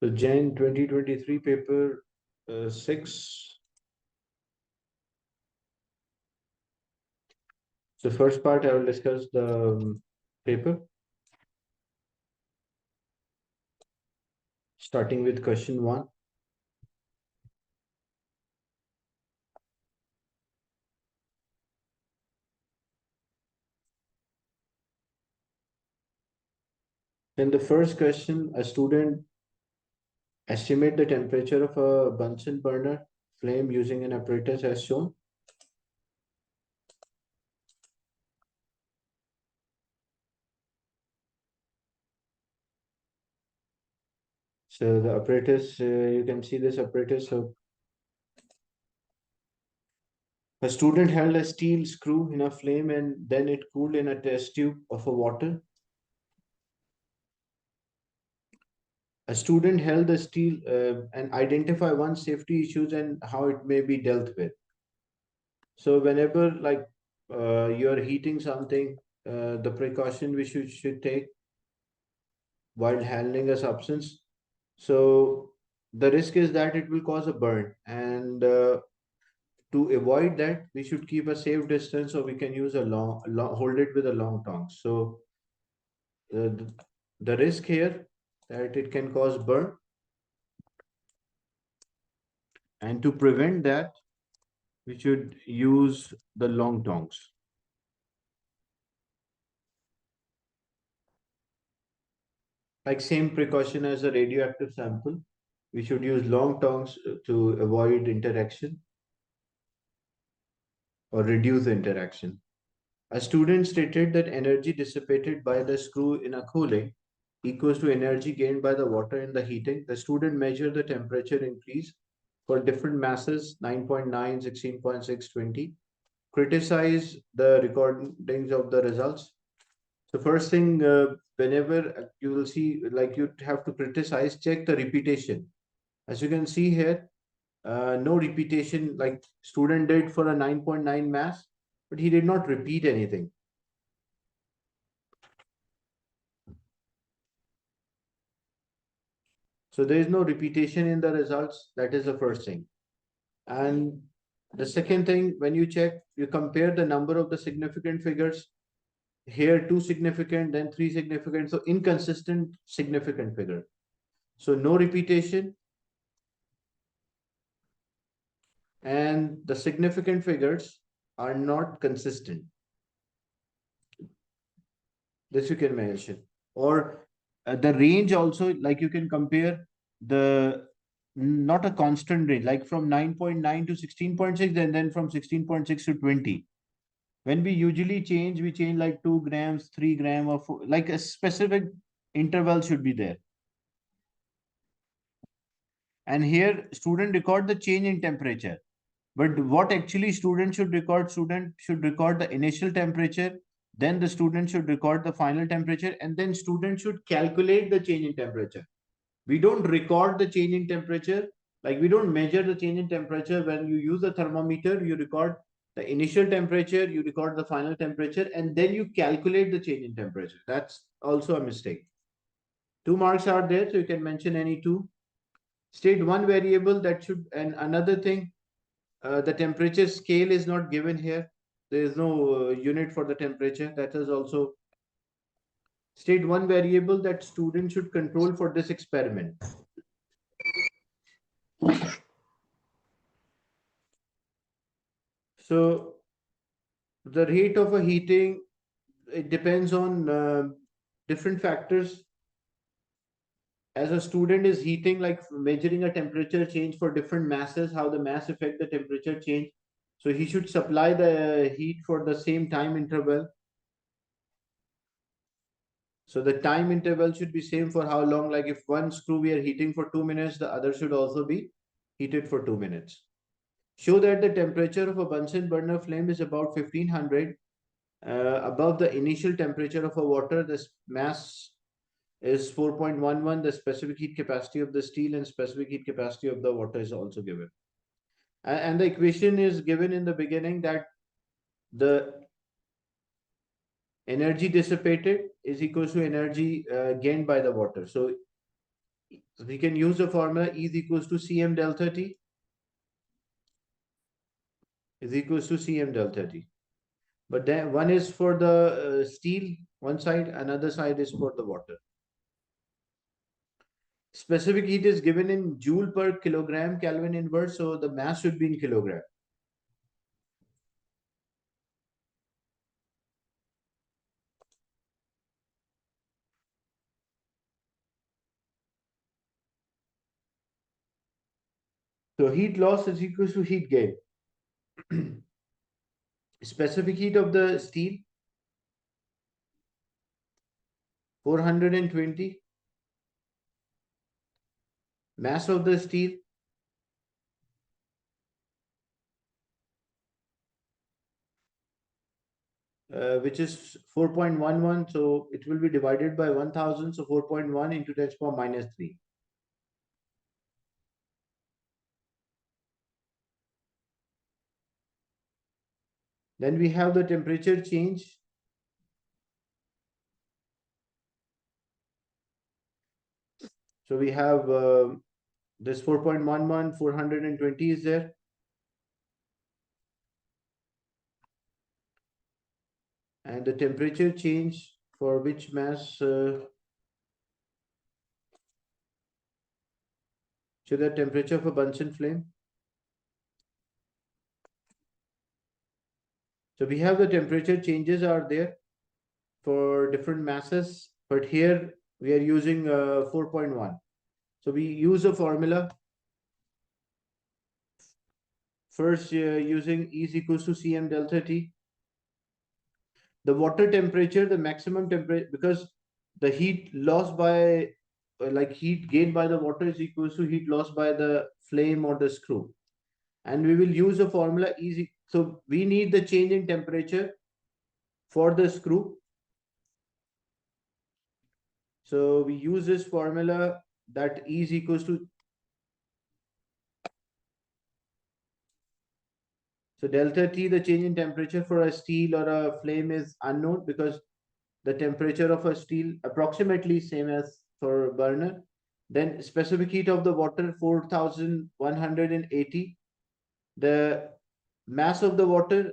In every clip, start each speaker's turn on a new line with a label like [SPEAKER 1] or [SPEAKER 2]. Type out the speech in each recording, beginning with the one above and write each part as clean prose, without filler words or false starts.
[SPEAKER 1] So Jan 2023 paper 6. So first part I will discuss the paper, starting with question 1. In the first question, a student estimate the temperature of a Bunsen burner flame using an apparatus as shown. So the apparatus, you can see this apparatus. So a student held a steel screw in a flame and then it cooled in a test tube of a water. A student held the steel and identify one safety issues and how it may be dealt with. So whenever like you're heating something, the precaution we should take while handling a substance. So the risk is that it will cause a burn, and to avoid that, we should keep a safe distance, so we can use a long hold it with a long tongs. So the risk here that it can cause burn, and to prevent that, we should use the long tongs. Like same precaution as a radioactive sample, we should use long tongs to avoid interaction or reduce the interaction. A student stated that energy dissipated by the screw in a cooling equals to energy gained by the water in the heating. The student measured the temperature increase for different masses 9.9, 16.6, 20. Criticize the recordings of the results. So first thing, whenever you will see, like you have to criticize, check the repetition. As you can see here, no repetition, like student did for a 9.9 mass, but he did not repeat anything. So there is no repetition in the results. That is the first thing. And the second thing, when you check, you compare the number of the significant figures. Here, two significant, then three significant. So inconsistent significant figure. So no repetition. And the significant figures are not consistent. This you can mention. Or the range also, like you can compare the not a constant range, like from 9.9 to 16.6, and then from 16.6 to 20. When we usually change, we change like 2 grams, 3 gram, or like a specific interval should be there. And here student record the change in temperature. But what actually student should record? Student should record the initial temperature, then the student should record the final temperature, and then student should calculate the change in temperature. We don't record the change in temperature, like we don't measure the change in temperature. When you use the thermometer, you record the initial temperature, you record the final temperature, and then you calculate the change in temperature. That's also a mistake. 2 marks are there, so you can mention any two. State one variable that should, and another thing, the temperature scale is not given here. There is no unit for the temperature. That is also. State one variable that student should control for this experiment. So the rate of a heating, it depends on different factors. As a student is heating, like measuring a temperature change for different masses, how the mass affect the temperature change. So he should supply the heat for the same time interval. So the time interval should be same for how long. Like if one screw we are heating for 2 minutes, the other should also be heated for 2 minutes. Show that the temperature of a Bunsen burner flame is about 1500 above the initial temperature of a water. The mass is 4.11. The specific heat capacity of the steel and specific heat capacity of the water is also given. And the equation is given in the beginning, that the energy dissipated is equals to energy gained by the water. So we can use the formula E is equals to Cm delta T is equals to Cm delta T. But then one is for the steel, one side, another side is for the water. Specific heat is given in joule per kilogram Kelvin inverse, so the mass should be in kilogram. So heat loss is equals to heat gain. Specific heat of the steel 420. Mass of the steel which is 4.11. So it will be divided by 1000. So 4.1 into 10 to the power minus 3. Then we have the temperature change. So we have this 4.11, 420 is there. And the temperature change for which mass, so the temperature of a Bunsen flame. So we have the temperature changes are there for different masses, but here we are using 4.1. So we use a formula. First, using E is equals to Cm delta T. The water temperature, the maximum temperature, because the heat lost by, like heat gained by the water is equals to heat lost by the flame or the screw. And we will use a formula easy. So we need the change in temperature for the screw. So we use this formula that E is equals to, so delta T, the change in temperature for a steel or a flame is unknown because the temperature of a steel approximately same as for burner. Then specific heat of the water 4180. The mass of the water,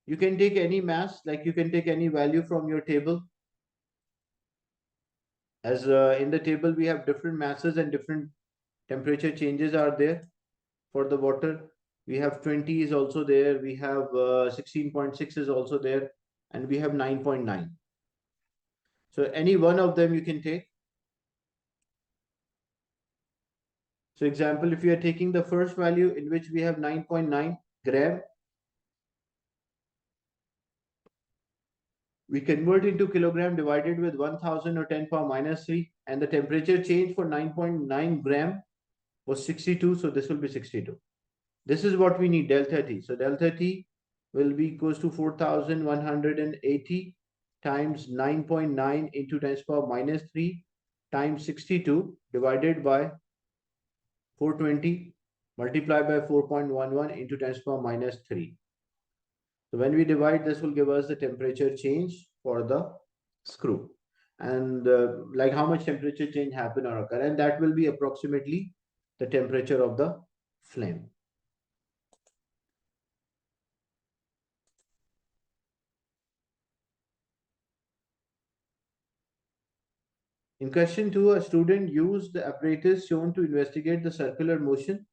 [SPEAKER 1] you can take any mass, like you can take any value from your table. As in the table, we have different masses and different temperature changes are there for the water. We have 20 is also there. We have 16.6 is also there. And we have 9.9. So any one of them you can take. So example, if you are taking the first value in which we have 9.9 gram, we convert into kilogram divided with 1000 or 10 power minus 3, and the temperature change for 9.9 gram was 62. So this will be 62. This is what we need, delta T. So delta T will be equals to 4180 times 9.9 into 10 power minus 3 times 62 divided by 420 multiplied by 4.11 into 10 power minus 3. So when we divide, this will give us the temperature change for the screw. And like how much temperature change happen or occur. And that will be approximately the temperature of the flame. In question 2, a student used the apparatus shown to investigate the circular motion.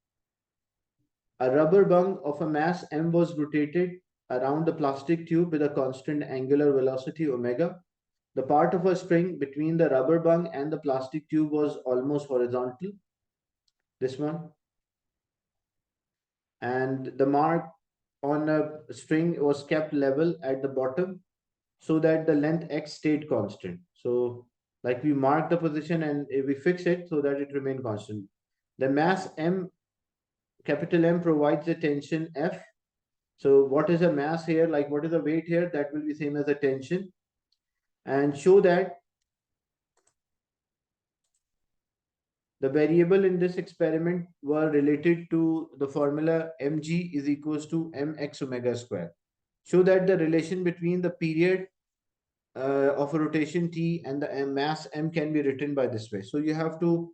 [SPEAKER 1] A rubber bung of a mass m was rotated around the plastic tube with a constant angular velocity omega. The part of a spring between the rubber bung and the plastic tube was almost horizontal. This one. And the mark on a string was kept level at the bottom so that the length x stayed constant. So like we mark the position and we fix it so that it remain constant. The mass m, capital M, provides the tension F. So what is a mass here? Like what is the weight here? That will be same as the tension. And show that the variable in this experiment were related to the formula mg is equals to mx omega square. Show that the relation between the period of a rotation t and the mass m can be written by this way. So you have to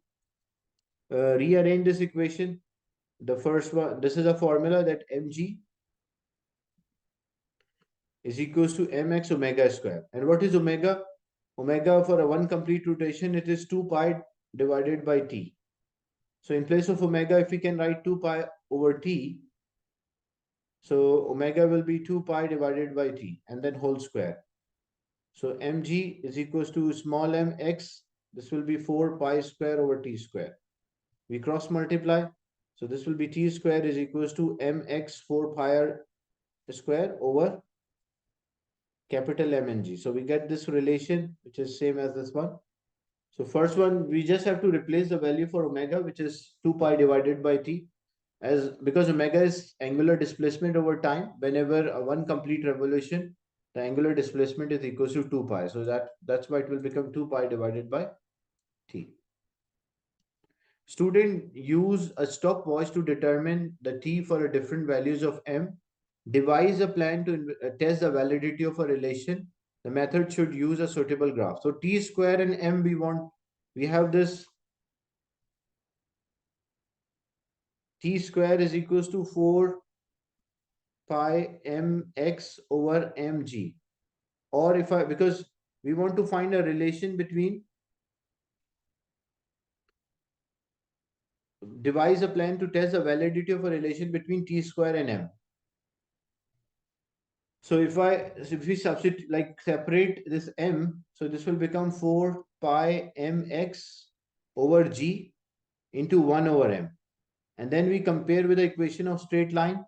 [SPEAKER 1] rearrange this equation. The first one, this is a formula that mg is equals to mx omega square. And what is omega? Omega for a one complete rotation, it is 2 pi divided by t. So in place of omega, if we can write 2 pi over t, so omega will be 2 pi divided by t and then whole square. So mg is equals to small m x. This will be 4 pi square over t square. We cross multiply. So this will be t square is equals to mx 4 pi square over capital M and G. So we get this relation, which is same as this one. So first one, we just have to replace the value for omega, which is 2 pi divided by t. As because omega is angular displacement over time, whenever one complete revolution, the angular displacement is equals to 2 pi. So that's why it will become 2 pi divided by t. Student use a stopwatch to determine the t for a different values of m. Devise a plan to test the validity of a relation. The method should use a suitable graph. So t square and m we have this t square is equals to 4 pi mx over mg. Or because we want to find a relation between, devise a plan to test the validity of a relation between t square and m. So if we substitute, like separate this m, so this will become 4 pi mx over g into 1 over m. And then we compare with the equation of straight line,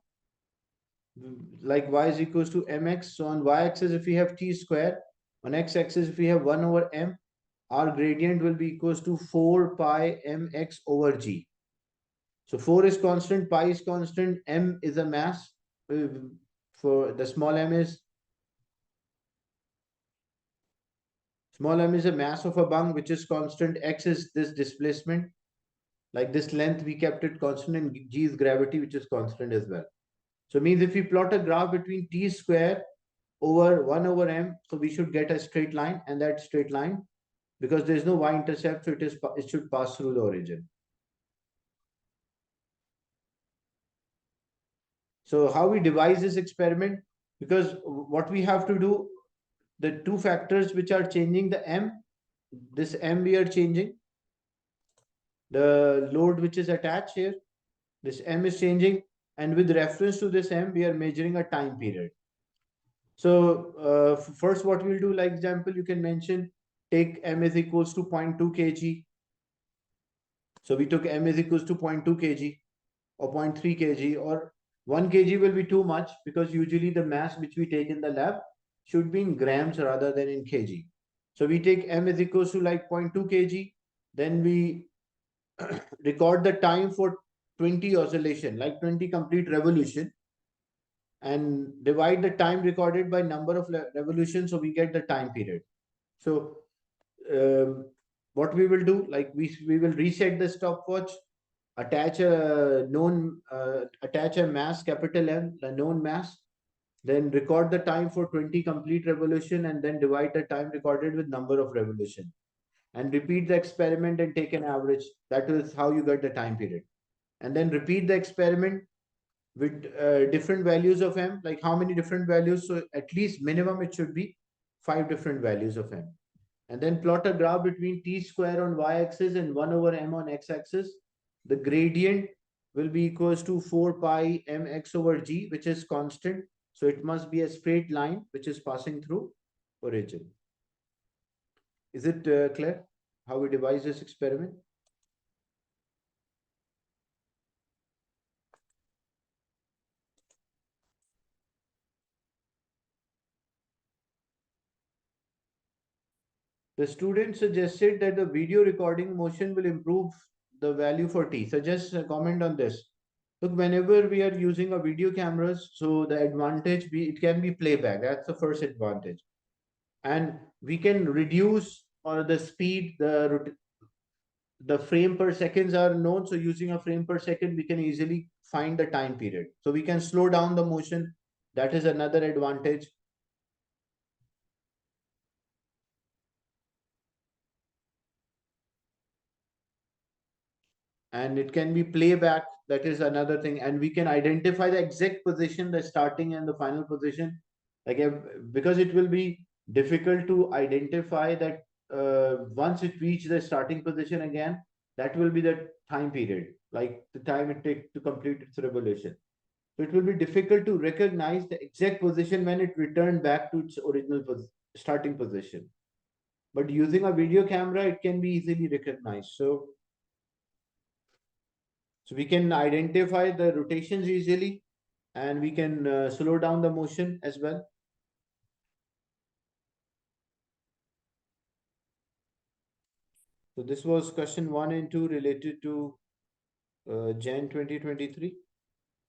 [SPEAKER 1] like y is equals to mx. So on y-axis, if we have t square, on x-axis, if we have 1 over m, our gradient will be equals to 4 pi mx over g. So 4 is constant, pi is constant, m is a mass. For the small m is a mass of a bung, which is constant. X is this displacement. Like this length, we kept it constant, and g is gravity, which is constant as well. So it means if we plot a graph between t square over 1 over m, so we should get a straight line, and that straight line, because there is no y-intercept, so it should pass through the origin. So how we devise this experiment? Because what we have to do, the two factors which are changing the m, this m we are changing, the load which is attached here, this m is changing, and with reference to this m, we are measuring a time period. So first what we'll do, like example, you can mention, take m is equals to 0.2 kg. So we took m is equals to 0.2 kg or 0.3 kg, or 1 kg will be too much, because usually the mass which we take in the lab should be in grams rather than in kg. So we take m is equals to like 0.2 kg, then we record the time for 20 oscillation, like 20 complete revolution, and divide the time recorded by number of revolutions, so we get the time period. So what we will do, like we will reset the stopwatch, attach a mass, capital M, the known mass, then record the time for 20 complete revolution, and then divide the time recorded with number of revolution, and repeat the experiment and take an average. That is how you get the time period. And then repeat the experiment with different values of m, like how many different values? So at least minimum it should be 5 different values of m. And then plot a graph between t square on y-axis and 1 over m on x-axis. The gradient will be equals to 4 pi mx over g, which is constant. So it must be a straight line which is passing through origin. Is it clear how we devise this experiment? The student suggested that the video recording motion will improve the value for t. So just comment on this. Look, whenever we are using a video cameras, so the advantage it can be playback. That's the first advantage. And we can reduce or the speed, the frame per seconds are known. So using a frame per second, we can easily find the time period. So we can slow down the motion. That is another advantage. and it can be playback. That is another thing, and we can identify the exact position, the starting and the final position, like because it will be difficult to identify that once it reach the starting position again, that will be the time period, like the time it takes to complete its revolution. So it will be difficult to recognize the exact position when it returned back to its original starting position. But using a video camera, it can be easily recognized. So we can identify the rotations easily, and we can slow down the motion as well. So this was question 1 and 2 related to Jan 2023.